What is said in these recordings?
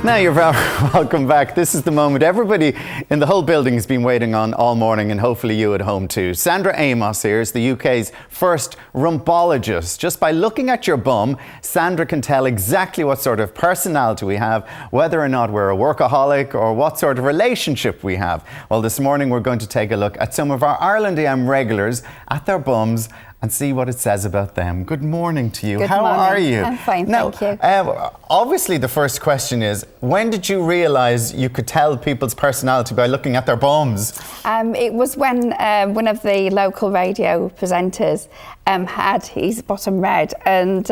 Now you're very welcome back. This is the moment everybody in the whole building has been waiting on all morning, and hopefully you at home too. Sandra Amos here is the UK's first rumpologist. Just by looking at your bum, Sandra can tell exactly what sort of personality we have, whether or not we're a workaholic or what sort of relationship we have. Well, this morning we're going to take a look at some of our Ireland AM regulars at their bums and see what it says about them. Good morning to you. How are you? I'm fine, thank you. Obviously the first question is, when did you realise you could tell people's personality by looking at their bums? It was when one of the local radio presenters had his bottom red, and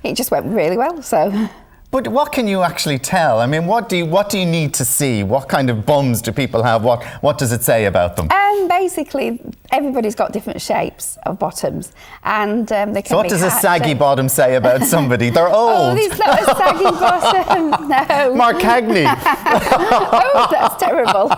it just went really well, so... But what can you actually tell? I mean, what do you need to see? What kind of bums do people have? What does it say about them? Basically, everybody's got different shapes of bottoms, and they can. So what does a saggy bottom say about somebody? They're old. Oh, it's not a saggy bottom. No. Mark Cagney. Oh, that's terrible.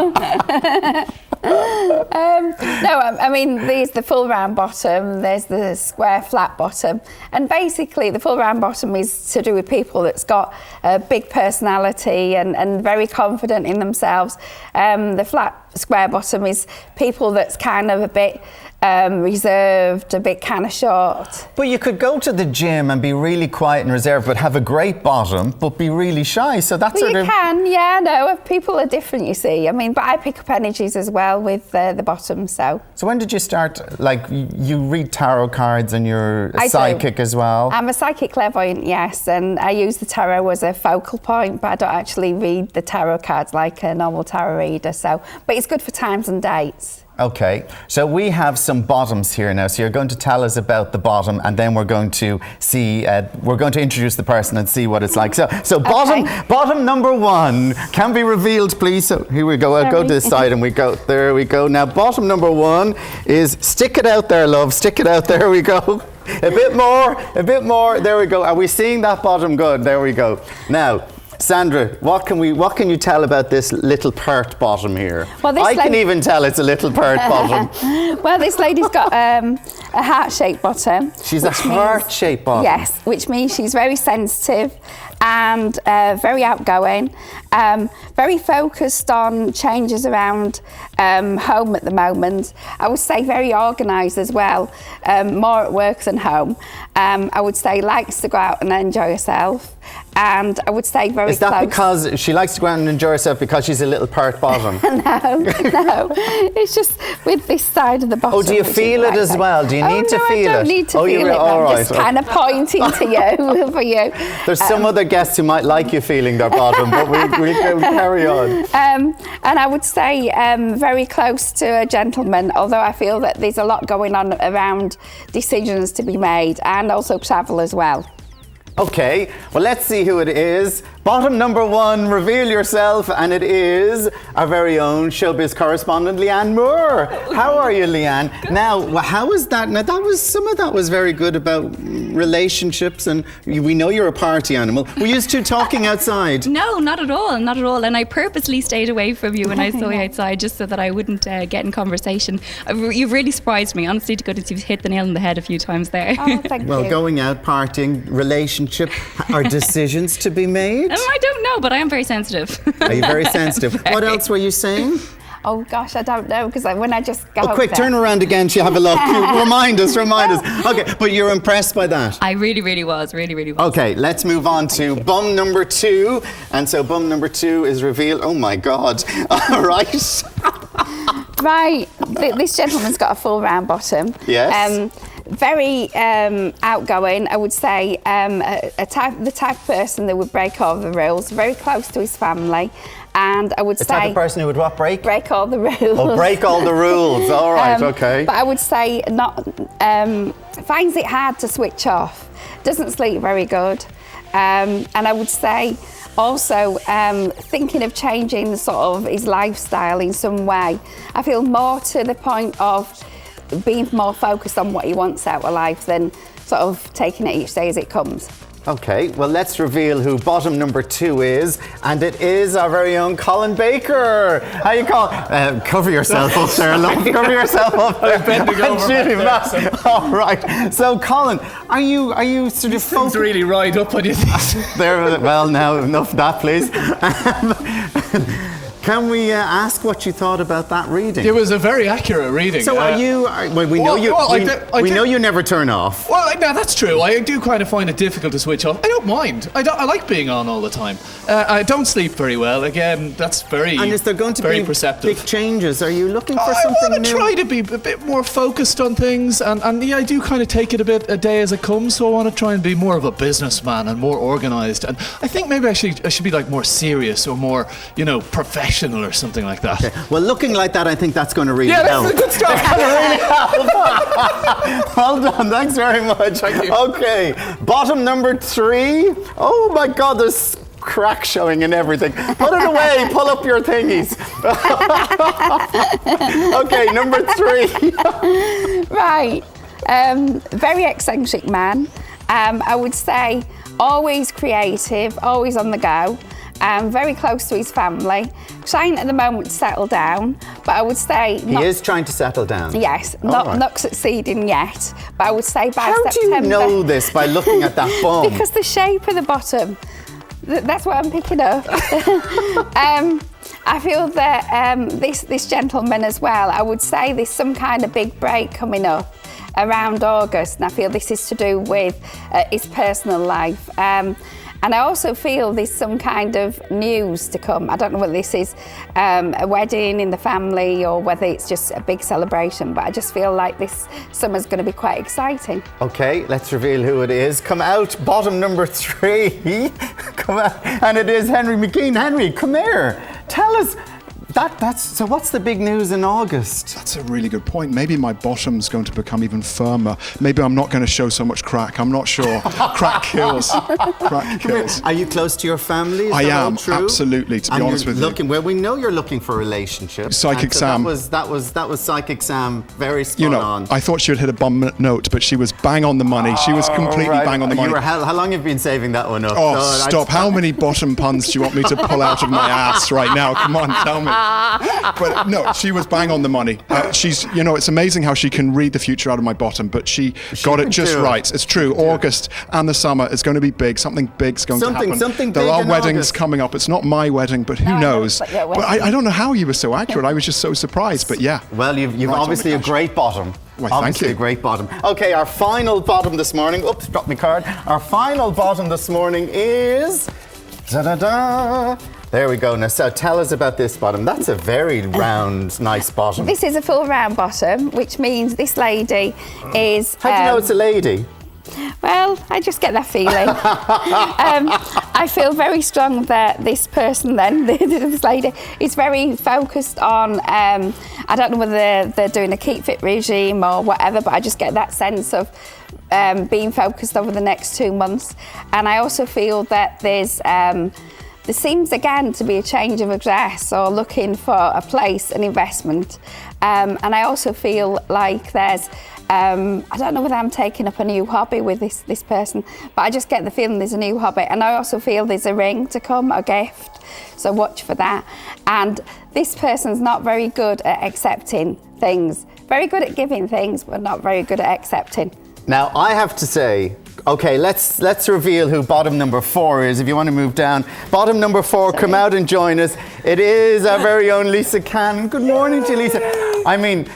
No, I mean, there's the full round bottom, there's the square flat bottom, and basically the full round bottom is to do with people that's got a big personality and very confident in themselves. The flat square bottom is people that's kind of a bit reserved, a bit kind of short. But you could go to the gym and be really quiet and reserved, but have a great bottom, but be really shy. So that's well, you can, yeah. No, people are different, you see. I mean, but I pick up energies as well with the bottom. So when did you start? Like, you read tarot cards and you're a psychic as well. I'm a psychic clairvoyant, yes, and I use the tarot as a focal point, but I don't actually read the tarot cards like a normal tarot reader. So, but it's good for times and dates. Okay, so we have some bottoms here now. So you're going to tell us about the bottom, and then we're going to see, we're going to introduce the person and see what it's like. So bottom number one can be revealed, please. So here we go. I'll go to this side and we go. There we go. Now bottom number one is stick it out there, love. Stick it out. There we go. A bit more. There we go. Are we seeing that bottom good? There we go. Now, Sandra, what can you tell about this little pert bottom here? Well, I can even tell it's a little pert bottom. Well, this lady's got a heart-shaped bottom. She's a heart-shaped bottom? Yes, which means she's very sensitive and very outgoing, very focused on changes around home at the moment. I would say very organised as well, more at work than home. I would say likes to go out and enjoy herself. And I would say very close. Is that because she likes to go out and enjoy herself because she's a little pert bottom? No. It's just with this side of the bottom. Oh, do you feel it as well? Do you need to feel it? I don't need to feel it. I'm just kind of pointing to you, for you. There's some other guests who might like you feeling their bottom, but we'll carry on. And I would say very close to a gentleman, although I feel that there's a lot going on around decisions to be made and also travel as well. Okay, well, let's see who it is. Bottom number one, reveal yourself, and it is our very own showbiz correspondent, Leanne Moore. How are you, Leanne? Now, how is that? Now, some of that was very good about relationships, and we know you're a party animal. Were you two talking outside? No, not at all, not at all. And I purposely stayed away from you when I saw you outside, just so that I wouldn't get in conversation. You've really surprised me, honestly, to goodness, you've hit the nail on the head a few times there. Oh, thank you. Well, going out, partying, relationship, are decisions to be made? I don't know, but I am very sensitive. Are you very sensitive? What else were you saying? Oh gosh, I don't know, because when I just go quick, turn around again, have a look. Remind us. Okay, but you're impressed by that? I really was. Okay, let's move on to bum number two. And so bum number two is revealed. Oh my God. All right. Right, this gentleman's got a full round bottom. Yes. Very outgoing, I would say, the type of person that would break all the rules, very close to his family, and I would say... The type of person who would what, break? Break all the rules. Oh, break all the rules, all right, okay. But I would say finds it hard to switch off, doesn't sleep very good, and I would say also thinking of changing sort of his lifestyle in some way. I feel more to the point of being more focused on what he wants out of life than sort of taking it each day as it comes. Okay, well, let's reveal who bottom number 2 is, and it is our very own Colin Baker. How you call? Cover yourself up there, love. Cover yourself up there. I'm bending over. All right. So, Colin, are you sort of Things really ride up on you. there? Well, now enough of that, please. Can we ask what you thought about that reading? It was a very accurate reading. So we know you never turn off. Well, no, that's true. I do kind of find it difficult to switch off. I don't mind. I like being on all the time. I don't sleep very well. Again, that's very And is there going to be perceptive. big changes? Are you looking for I something want new? to try to be a bit more focused on things, and yeah, I do kind of take it a day as it comes. So I want to try and be more of a businessman and more organised. And I think maybe I should be like more serious or more, professional or something like that. Okay. Well, looking like that, I think that's going to really Yeah, help. that's a good start. Well done. Thanks very much. Thank you. Okay, bottom number 3. Oh my God, there's crack showing and everything. Put it away. Pull up your thingies. Okay, number 3. Right. Very eccentric man. I would say always creative, always on the go. Very close to his family. Trying at the moment to settle down, but I would say He is trying to settle down. Yes, not succeeding yet, but I would say by How September. do you know this by looking at that bum? Because the shape of the bottom, that's what I'm picking up. I feel that this gentleman as well, I would say there's some kind of big break coming up around August, and I feel this is to do with his personal life. And I also feel there's some kind of news to come. I don't know whether this is a wedding in the family or whether it's just a big celebration, but I just feel like this summer's going to be quite exciting. Okay, let's reveal who it is. Come out, bottom number 3. Come out, and it is Henry McKean. Henry, come here. Tell us. So what's the big news in August? That's a really good point. Maybe my bottom's going to become even firmer. Maybe I'm not going to show so much crack. I'm not sure. Crack kills. Crack kills. Are you close to your family? Is I that all am, true? absolutely, to be honest with you. Well, we know you're looking for a relationship. Psychic Sam. That was Psychic Sam. Very spot on. I thought she would hit a bum note, but she was bang on the money. She was completely Right. bang on the money. How long have you been saving that one up? Oh, stop. How many bottom puns do you want me to pull out of my ass right now? Come on, tell me. But no, she was bang on the money. It's amazing how she can read the future out of my bottom, but she got it just right. It's true. August and the summer is going to be big. Something big's going to happen. Something there big are in weddings August. coming up. It's not my wedding, but who knows? But I don't know how you were so accurate. I was just so surprised. But yeah. Well, you've right obviously a great bottom. Well, obviously thank you. a great bottom. Okay, our final bottom this morning. Oops, dropped my card. Our final bottom this morning is. Da-da-da. There we go. Now, so tell us about this bottom. That's a very round, nice bottom. This is a full round bottom, which means this lady is... How do you know it's a lady? Well, I just get that feeling. I feel very strong that this person then, this lady, is very focused on, I don't know whether they're doing a keep fit regime or whatever, but I just get that sense of being focused over the next 2 months. And I also feel that there seems again to be a change of address or looking for a place, an investment. And I also feel like there's, I don't know whether I'm taking up a new hobby with this person, but I just get the feeling there's a new hobby. And I also feel there's a ring to come, a gift. So watch for that. And this person's not very good at accepting things. Very good at giving things, but not very good at accepting. Now, I have to say, okay, let's reveal who bottom number 4 is. If you want to move down, bottom number 4, come out and join us. It is our very own Lisa Cannon. Good morning to you, Lisa. I mean,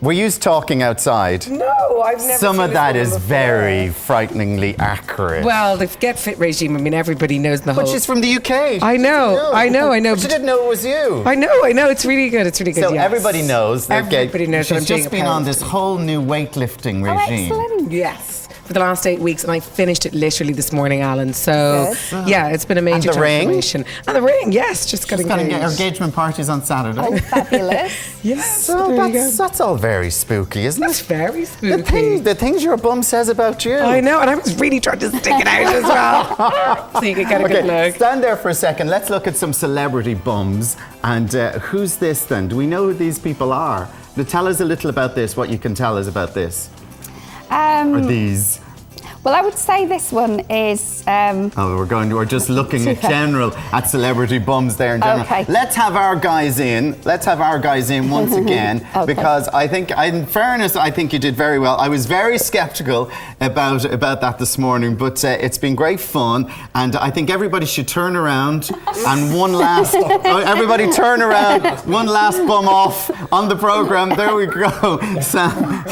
were you talking outside? No, I've never Some seen of this that woman is before. very frighteningly accurate. Well, the Get Fit regime, I mean, everybody knows the whole... But she's from the UK. I know. But she didn't know it was you. I know. It's really good. It's really good, So yes. everybody knows that Everybody knows that she's I'm just being been a on parent. this whole new weightlifting regime. Oh, excellent. Yes. For the last 8 weeks, and I finished it literally this morning, Alan. So, yeah, it's been a major And the ring? transformation. And the ring, yes, just got She's got engaged. her engagement parties on Saturday. Oh, fabulous. Yes, So there you go. that's all very spooky, isn't That's it? very spooky. The things your bum says about you. I know, and I was really trying to stick it out as well. So you could get a good Okay, look. stand there for a second. Let's look at some celebrity bums. And who's this then? Do we know who these people are? Now, tell us a little about this, what you can tell us about this. Or these. Well, I would say this one is. We're just looking in general at celebrity bums there in general. Okay. Let's have our guys in. Once again, because I think, in fairness, I think you did very well. I was very sceptical about that this morning, but it's been great fun, and I think everybody should turn around and one last bum off on the program. There we go. Sam,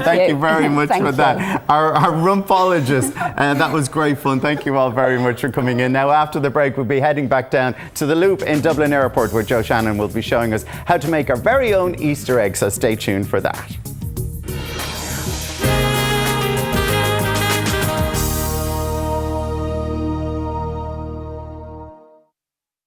thank you very much for that. Our Rumpologist, that was great fun. Thank you all very much for coming in. Now, after the break, we'll be heading back down to the Loop in Dublin Airport, where Joe Shannon will be showing us how to make our very own Easter egg, so stay tuned for that.